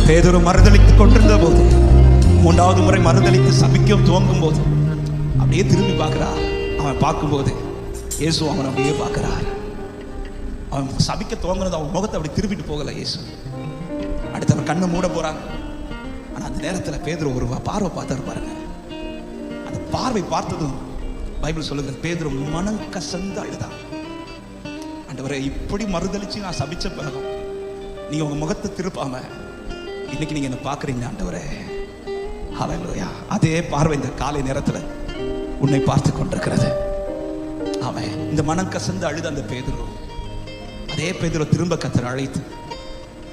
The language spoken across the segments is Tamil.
பேதுரு மறுதலித்துக் கொண்டிருந்த போது, மூன்றாவது முறை மறுதலித்து சபிக்க துவங்கும் போது அப்படியே திரும்பி பார்க்கிறார். அவன் பார்க்கும்போது இயேசு அவன் அப்படியே பார்க்கிறார். அவன் சபிக்க துவங்கினது அவன் முகத்தை அப்படி திரும்பிட்டு போகல இயேசு. அடுத்து அவன் கண்ணை மூட போறாங்க. ஆனா அந்த நேரத்தில் பேதுரு ஒரு பார்வை பார்த்தாரு பாருங்க. அந்த பார்வை பார்த்ததும் பைபிள் சொல்லுகிறது, பேதுரு மனம் கசந்து அழுதான். ஆண்டவரே, இப்படி மறுதலிச்சு நான் சபிச்ச பிறகும் நீங்க உங்க முகத்தை திருப்பாம இன்னைக்கு நீங்க என்ன பாக்குறீங்க ஆண்டவரே. ஹல்லேலூயா. அதே பார்வை இந்த காலை நேரத்துல உன்னை பார்த்து கொண்டிருக்கிறது. ஆமென். இந்த மனம் கசந்து அழுத அந்த பேதுரு, அதே பேதுரு திரும்ப கர்த்தர் அழைத்து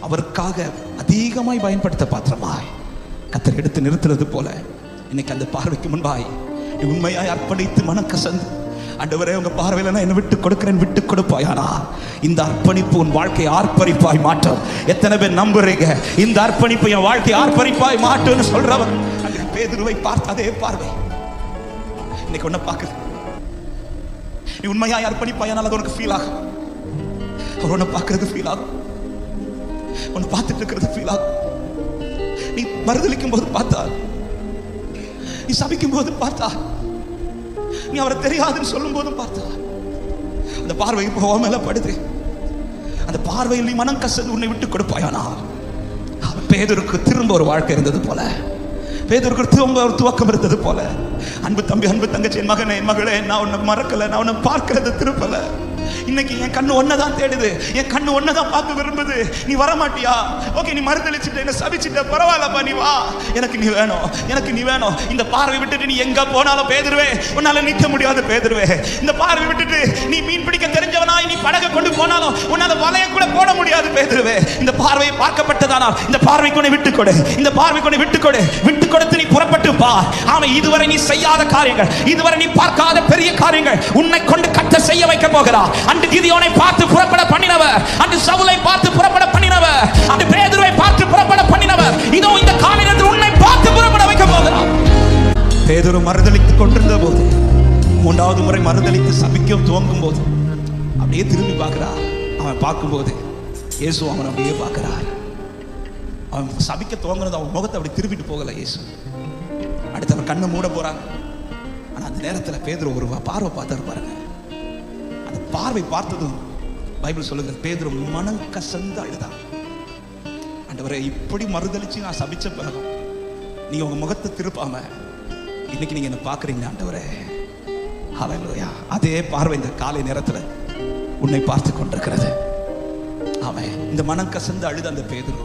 அவருக்காக அதிகமாய் பயன்படுத்த பாத்திரமாய் கர்த்தர் எடுத்து நிறுத்துறது போல இன்னைக்கு அந்த பார்வைக்கு முன்பாய் நீ உண்மையாய் அர்ப்பணித்து மனம் கசந்து, ஆண்டவரே உங்க பார்வையில நான் என்ன விட்டு கொடுக்கிறேன், விட்டு கொடுப்பாயானா இந்த அர்ப்பணிப்பு உன் வாழ்க்கை ஆர்ப்பரிப்பாய் மாற்றும். எத்தனை பேர் நம்புறீங்க இந்த அர்ப்பணிப்பு என் வாழ்க்கை ஆர்ப்பரிப்பாய் மாற்றும்னு சொல்றவர்? அந்த பேதுருவை பார்த்து அதே பார்வை இன்னைக்கு ஒன்ன பார்க்குது. நீ உண்மையாய் அர்ப்பணிப்பாயானால் அது உனக்கு ஃபீல் ஆகும். அவர் உன்னை பார்க்கறது ஃபீல் ஆகும். உன்னை பார்த்துட்டு இருக்கிறது ஃபீல் ஆகும். நீ மறுதலிக்கும் போது பார்த்தா, நீ சபிக்கும் போது பார்த்தா, நீ அவரை தெரியாதுன்னு சொல்லும் போதும் பார்த்தா, அந்த பார்வை இப்போ மேல படுது. அந்த பார்வையில் நீ மனம் கசந்து உன்னை விட்டு கொடுப்பாயானா பேதுருக்கு திரும்ப ஒரு வாழ்க்கை இருந்தது போல, பேதுருக்கு திரும்ப ஒரு துவக்கம் இருந்தது போல. அன்பு தம்பி, அன்பு தங்கச்சி, என் மகனே, என் மகளே, நான் உன்னை மறக்கல, நான் உன்னை பார்க்கறத திருப்பல. இன்னைக்கு என் கண்ணு ஒன்னதான் தேடுது, என் கண்ணு ஒன்னதான் பார்க்க விரும்புது. நீ வரமாட்டியா? ஓகே, நீ மறுதலிச்சுட்ட, என்ன சபிச்சுட்ட, பரவாயில்லப்பா, நீ வா, எனக்கு நீ வேணும், எனக்கு நீ வேணும். இந்த பார்வை விட்டுட்டு நீ எங்க போனாலும் பேதுருவே, உன்னால நிற்க முடியாது பேதுருவே. இந்த பார்வை விட்டுட்டு நீ மீன் பிடிக்க தெரிஞ்சவனாய் நீ படகை கொண்டு போனாலும் உன்னால வலைய கூட போட முடியாது பேதுருவே. இந்த பார்வையை பார்க்கப்பட்டதானால் இந்த பார்வைக்கு உன்னை விட்டு கொடு, இந்த பார்வைக்கு உன்னை விட்டு கொடு. விட்டு கொடுத்து நீ புறப்பட்டு பார். ஆமாம், இதுவரை நீ செய்யாத காரியங்கள், இதுவரை நீ பார்க்காத பெரிய காரியங்கள் உன்னை கொண்டு கர்த்தர் செய்ய வைக்க போகிறார். அன்று கிதியோனை பார்த்து புறப்பட பண்ணினவர், அன்று சவுலை பார்த்து புறப்பட பண்ணினவர், அன்று பேதுருவை பார்த்து புறப்பட பண்ணினவர், இதோ இந்த காலையில் உன்னை பார்த்து புறப்பட வைக்க போகிறார். பேதுரு மறுதலித்துக் கொண்டிருந்த போது, மூன்றாவது முறை மறுதலித்து சபிக்க துவங்கும் போது அப்படியே திரும்பி பார்க்கிறார். அவன் பார்க்கும்போது இயேசு அவன் அப்படியே பார்க்கிறார். அவன் சபிக்க துவங்கினது அவன் முகத்தை அப்படி திரும்பிட்டு போகல இயேசு. அடுத்து அவன் கண்ணை மூட போறாங்க. ஆனா அந்த நேரத்தில் பேதுரு ஒரு பார்வை பார்த்தாரு பாருங்க. அந்த பார்வை பார்த்ததும் பைபிள் சொல்லுகிறது, பேதுரு மனம் கசந்து அழுதான். ஆண்டவரே, இப்படி மறுதலிச்சு நான் சபிச்ச பிறகும் நீங்க உங்க முகத்தை திருப்பாம இன்னைக்கு நீங்க என்ன பாக்குறீங்க ஆண்டவரே. ஹல்லேலூயா. அதே பார்வை இந்த காலை நேரத்துல உன்னை பார்த்து கொண்டிருக்கிறது. ஆமென். இந்த மனம் கசந்து அழுத அந்த பேதுரு